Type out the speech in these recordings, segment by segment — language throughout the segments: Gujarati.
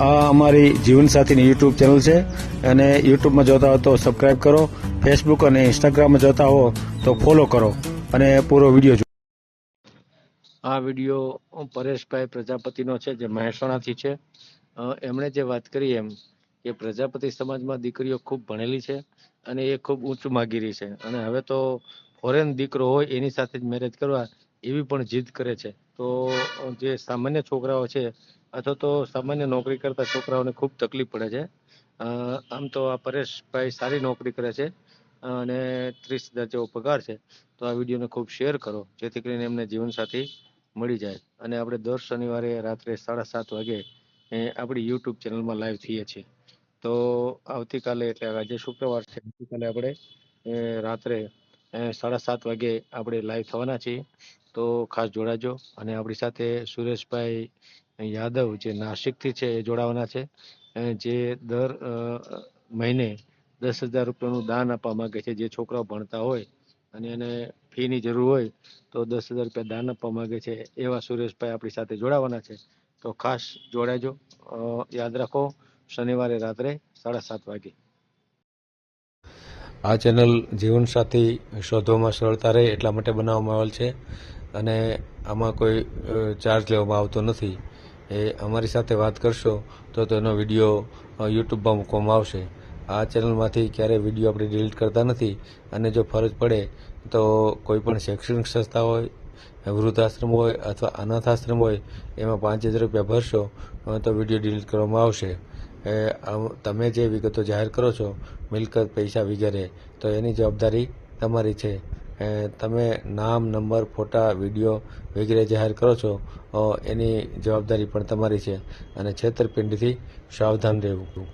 આ અમારી જીવનસાથીની યુટ્યુબ ચેનલ છે અને યુટ્યુબમાં જોતા હો તો સબસ્ક્રાઇબ કરો, ફેસબુક અને ઇન્સ્ટાગ્રામમાં જોતા હો તો ફોલો કરો અને પૂરો વિડીયો જુઓ. આ વિડીયો પરેશભાઈ પ્રજાપતિનો છે, જે મહેસાણાથી છે. એમણે જે વાત કરી એમ કે પ્રજાપતિ સમાજમાં દીકરીઓ ખૂબ ભણેલી છે અને એ ખૂબ ઉચ્ચ માગીરી છે અને હવે તો ફોરેન દીકરો હોય એની સાથે જ મેરેજ કરવા એવી પણ જીદ કરે છે. તો જે સામાન્ય છોકરાઓ છે અથવા તો સામાન્ય નોકરી કરતા છોકરાઓને ખૂબ તકલીફ પડે છે. આમ તો આ પરેશભાઈ સારી નોકરી કરે છે અને 30,000 જેવો પગાર છે. તો આ વિડીયોને ખૂબ શેર કરો જેથી કરીને એમને જીવનસાથી મળી જાય. અને આપણે દર શનિવારે રાત્રે 7:30 વાગે આપણી યુટ્યુબ ચેનલમાં લાઈવ થઈએ છીએ. તો આવતીકાલે એટલે આજે શુક્રવાર છે, આવતીકાલે આપણે રાત્રે 7:30 વાગે આપણે લાઈવ થવાના છીએ. તો ખાસ જોડાજો. અને આપણી સાથે સુરેશભાઈ યાદવ જે નાસિકથી છે એ જોડાવાના છે, જે દર મહિને 10,000 રૂપિયાનું દાન આપવા માંગે છે. જે છોકરાઓ ભણતા હોય અને એને ફીની જરૂર હોય તો 10,000 રૂપિયા દાન આપવા માંગે છે. એવા સુરેશભાઈ આપણી સાથે જોડાવાના છે. તો ખાસ જોડાજો. યાદ રાખો, શનિવારે રાત્રે 7:30 વાગે. આ ચેનલ જીવનસાથી શોધવામાં સરળતા રહે એટલા માટે બનાવવામાં આવેલ છે અને આમાં કોઈ ચાર્જ લેવામાં આવતો નથી. એ અમારી સાથે વાત કરશો તો તેનો વિડીયો યુટ્યુબમાં મૂકવામાં આવશે. આ ચેનલમાંથી ક્યારેય વિડીયો આપણે ડિલીટ કરતા નથી અને જો ફરજ પડે તો કોઈ પણ શૈક્ષણિક સંસ્થા હોય, વૃદ્ધાશ્રમ હોય અથવા અનાથ આશ્રમ હોય એમાં 5,000 રૂપિયા ભરશો તો વિડીયો ડિલીટ કરવામાં આવશે. તમે જે વિગતો જાહેર કરો છો, મિલકત, પૈસા વગેરે, તો એની જવાબદારી તમારી છે. તમે નામ, નંબર, ફોટા, વિડીયો વગેરે જાહેર કરો છો એની જવાબદારી પણ તમારી છે અને છેતરપિંડીથી સાવધાન રહેવું.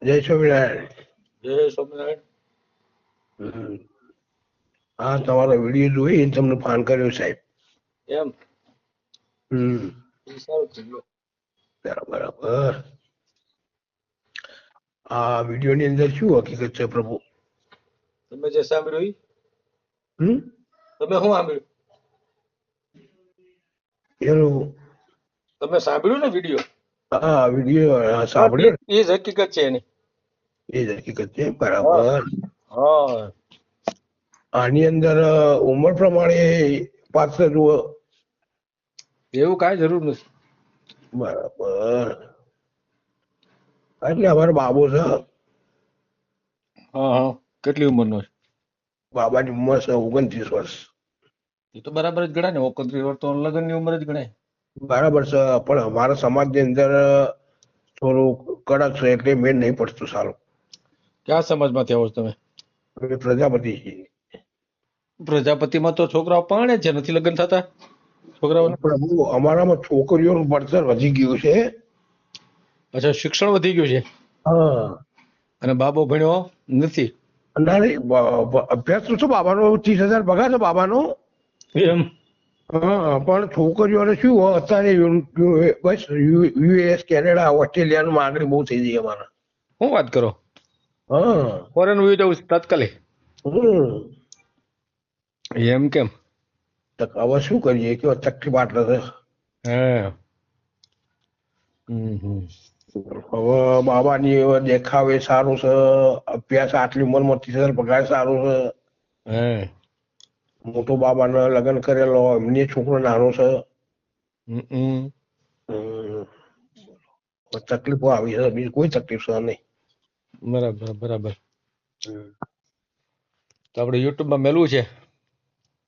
જય સ્વામિનારાયણ. જય સ્વામિનારાયણ. હા, તમારો વિડીયો જોઈ તમને ફોન કર્યો સાહેબ. એમ? સારું થઈ ગયું. બરાબર. આ વિડીયો ની અંદર શું હકીકત છે પ્રભુ? તમે જે સાંભળ્યું તમે શું સાંભળ્યું? એનું તમે સાંભળ્યું ને વિડીયો? હા, વિડીયો સાંભળ્યો. એ જ હકીકત છે એની. એ જ હકીકત છે. બરાબર. હા. આની અંદર ઉંમર પ્રમાણે પાત્ર જુઓ. એવું કાંઈ જરૂર નથી. બરાબર. એટલે અમારો બાબો છે. હા. કેટલી ઉંમરનો છે? બાબાની ઉંમર છે 29 વર્ષ. એ તો બરાબર જ ગણાય ને. 29 વર્ષ તો લગ્નની ઉંમર જ ગણાય. બરાબર છે, પણ અમારા સમાજની અંદર થોડું કડક છે એટલે મેળ નહીં પડતું સારું. ક્યાં સમાજમાંથી આવો છો તમે? પ્રજાપતિ. પ્રજાપતિમાં તો છોકરાઓ પરણે છે, નથી લગ્ન થતા છોકરાઓને. પ્રભુ, અમારામાં છોકરીઓનું ભણતર વધી ગયું છે. અચ્છા, શિક્ષણ વધી ગયું છે. હા. અને બાબો ભણ્યો નથી. ના, અભ્યાસ તો શું, બાબાનો 30,000 પગાર છે બાબાનો. એમ? હા, પણ છોકરીઓને શું અત્યારે બસ યુએસ, કેનેડા, ઓસ્ટ્રેલિયાનું માંગણી બહુ થઈ ગઈ અમારા. શું વાત કરો? હા. ફોરેન વહી જવું છે તાત્કાલિક? એમ કેમ? હવે શું કરીએ, કેવો તકલીફ આટલે છે. હા. હવે બાબાની દેખાવે સારું છે, અભ્યાસ આટલી ઉંમરમાં 30,000 પગાર સારું છે. હા. મોટો બાબાને લગ્ન કરેલો, એમની છોકરો નાનો છે. તકલીફો આવી છે, બીજી કોઈ તકલીફ છે નહીં. બરાબર. તો આપણે યુટ્યુબમાં મેલવું છે.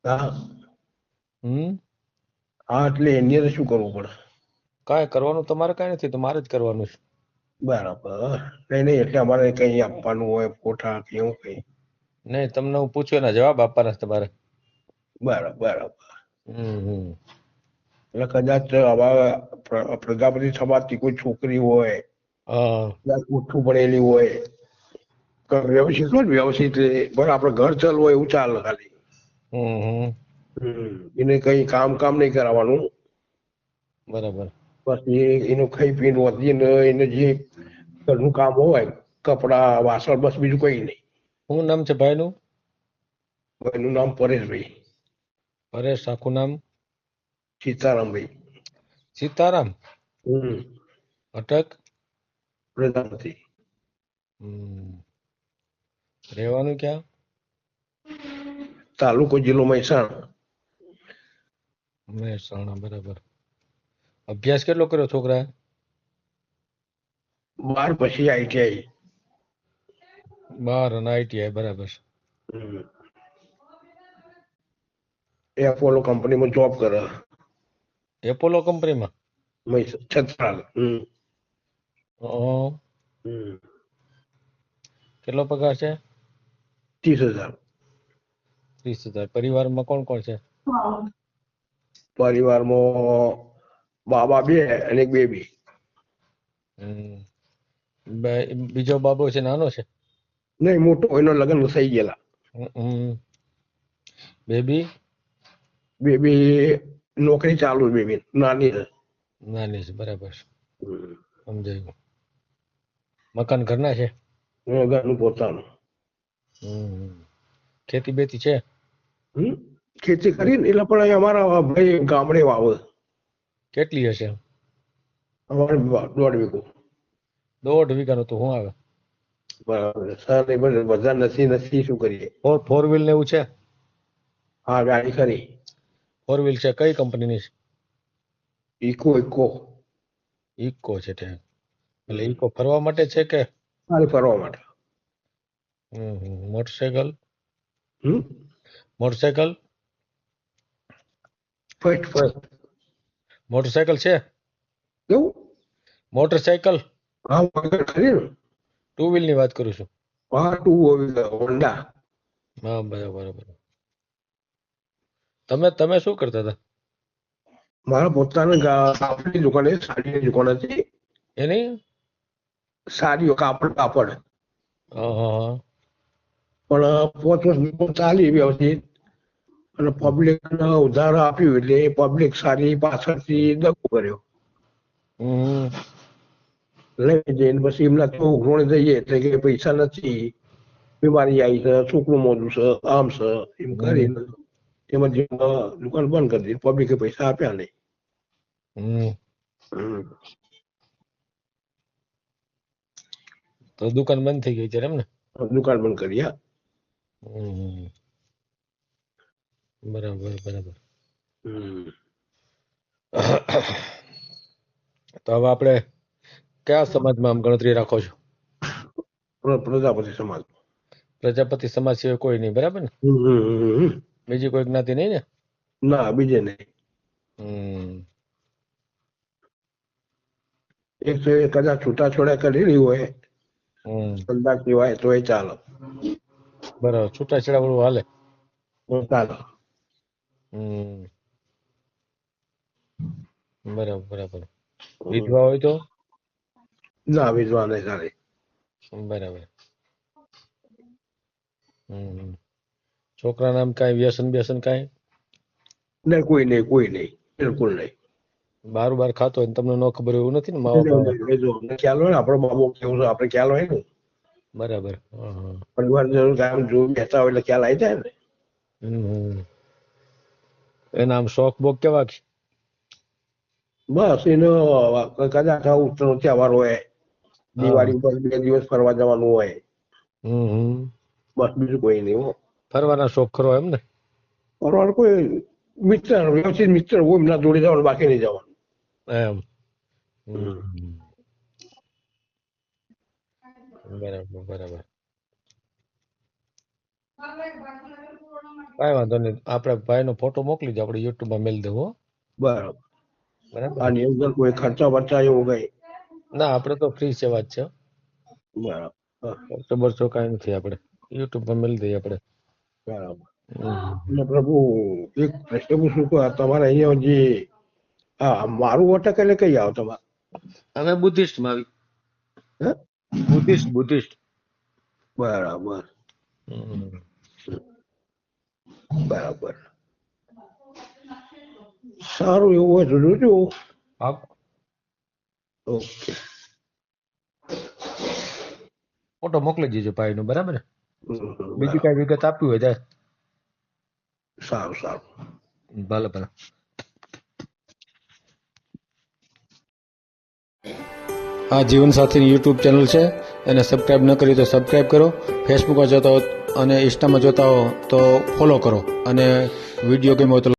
હા. એટલે એની અંદર શું કરવું પડે? કાંઈ કરવાનું તમારે કાંઈ નથી, તો મારે જ કરવાનું છે. બરાબર. નહીં, એટલે અમારે કઈ આપવાનું હોય ફોટા કે એવું કઈ? નહીં, તમને હું પૂછ્યો એના જવાબ આપવાના તમારે. બરાબર. એટલે કદાચ આવા પ્રજાપતિ સમાજની કોઈ છોકરી હોય, ઉઠું પડેલી હોય, વ્યવસ્થિત બરાબર, આપડે ઘર ચાલવું હોય એવું ચાલે ખાલી. એને કઈ કામ નહીં કરાવવાનું. બરાબર. બસ એનું ખાઈ પીને વધીને એને જે ઘરનું કામ હોય, કપડા, વાસણ, બસ બીજું કઈ નહીં. શું નામ છે ભાઈનું? એનું નામ પરેશભાઈ. પરેશ, આખું નામ? સીતારામભાઈ. સીતારામ. હમ. અટક. પ્રજાપતિ. રહેવાનું ક્યાં? તાલુકો જિલ્લો મહેસાણા. મહેસાણા, બરાબર. અભ્યાસ કેટલો કર્યો છોકરા? 12 પછી ITI. 12 અને ITI, બરાબર. એપોલો કંપનીમાં જોબ કરે. એપોલો કંપનીમાં? છત્રાલ. હં. કેટલો પગાર છે? 30,000. 30,000. પરિવારમાં કોણ કોણ છે? પરિવારમાં બાબા 2 અને એક બેબી. બીજો બાબો છે, નાનો છે? નહીં, મોટો. એનો લગ્ન થઈ ગયેલા. બેબી? બેબી નોકરી ચાલુ. બેબી નાની છે. નાની છે, બરાબર. સમજાયું. મકાન ઘરના છે? ઘરનું પોતાનું. ખેતી બેતી છે? ખેતી કરી ને, એટલે પણ અહીં અમારા ભાઈ ગામડે વાવે. કેટલી હશે? અમારે 1.5 વીઘો. 1.5 વીઘાનું તો શું આવે? બરાબર. સર એ બધા નથી શું કરીએ. ફોર વ્હીલ ને એવું છે? હા, ગાડી ખરી. 4 વ્હીલ છે. કઈ કંપનીની છે? ઇકો. ઇકો છે ત્યાં. એટલે ઇકો ફરવા માટે છે કે ખાલી ફરવા માટે? મોટરસાયકલ? ફર્સ્ટ. મોટરસાયકલ છે? કેવું? મોટરસાયકલ? હા, વગર ખરી ને. 2 વ્હીલ ની વાત કરું છું. હા, 2 હોન્ડા. હા, બરાબર. તમે શું કરતા હતા? મારા પોતાના કાપડની દુકાન, સાડીની દુકાન હતી. એની સાડીઓ, કાપડ. હા. પણ 5 વર્ષ દુકાન ચાલી વ્યવસ્થિત, અને પબ્લિક ઉધાર આપ્યું એટલે પબ્લિક સારી પાછળથી દગો કર્યો. લઈ જઈને પછી એમના તો ઉઘરોણી થઈએ એટલે કે પૈસા નથી, બીમારી આવી છે, છોકરું મોડું છે, આમ છે, એમ કરીને એમાં દુકાન બંધ કરી દીધી. પબ્લિકે પૈસા આપ્યા નહીં. તો દુકાન બંધ થઈ ગઈ ત્યારે એમ ને? દુકાન બંધ કરી. બરાબર. તો હવે આપણે કયા સમાજમાં આમ ગણતરી રાખો છો? પ્રજાપતિ સમાજ. પ્રજાપતિ સમાજ સિવાય કોઈ નહીં, બરાબર ને? બીજી કોઈ જ્ઞાતિ નહીં ને? ના, બીજે નહીં. એક તો કદાચ છૂટાછોડા કરેલી હોય ધંધા સિવાય તો એ ચાલે. બરાબર. છૂટાછેડા વાળું હાલે? ચાલે. બરાબર. વિધવા હોય તો? ના, વિધવા નહીં ચાલે. બરાબર. છોકરા નામ કઈ વ્યસન કઈ? નહીં, કોઈ નહીં, બિલકુલ નહીં. બાર ખાતો હોય તમને ન ખબર હોય એવું નથી ને? મા બાપ ખ્યાલ હોય ને, આપણો બાબો કેવું છે આપણે ખ્યાલ હોય ને. બરાબર. પરિવાર જરૂર કાયમ જોઈ બેઠા હોય એટલે ખ્યાલ આવી જાય ને. એના આમ શોખ બોખ કેવા? બસ એનો કદાચ ઉત્તરનો તહેવાર હોય, દિવાળી ઉપર 2 દિવસ ફરવા જવાનું હોય, બસ, બીજું કોઈ નહીં. ફરવાના શોખ ખરો એમ ને? ફરવાનું કોઈ વ્યવસ્થિત મિત્ર હોય એમના જોડે જવાનું, બાકી નહીં જવાનું એમ. બરાબર. કઈ વાંધો નહીં. આપણે ભાઈનો ફોટો મોકલી દો, આપણે યુટ્યુબમાં મેલ દેવું. બરાબર. બરાબર. આની અંદર કોઈ ખર્ચા બરચા એવું કઈ? ના, આપણે તો ફ્રી સેવા જ છે. બરાબર. ખર્ચો કઈ નથી. આપણે યુટ્યુબમાં મેલ દઈએ આપણે. બરાબર. એટલે પ્રભુ એક પ્રશ્ન પૂછું કે તમારે અહીંયા જે મારું અટક એટલે કઈ આવો તમારે? અમે બુદ્ધિસ્ટ માં આવી. બુદ્ધિસ્ટ. બરાબર. સારું, એવું હોય તો જોજો. ઓકે. ફોટો મોકલી દેજો ભાઈ નો, બરાબર ને? બીજી કઈ વિગત આપવી હોય સારું સારું. ભલે ભલે. આ જીવનસાથીની યુટ્યુબ ચેનલ છે, એને સબસ્ક્રાઈબ ન કરી તો સબસ્ક્રાઈબ કરો. ફેસબુકમાં જોતા હો અને ઇન્સ્ટામાં જોતા હો તો ફોલો કરો, અને વિડીયો ગમ્યો હોય તો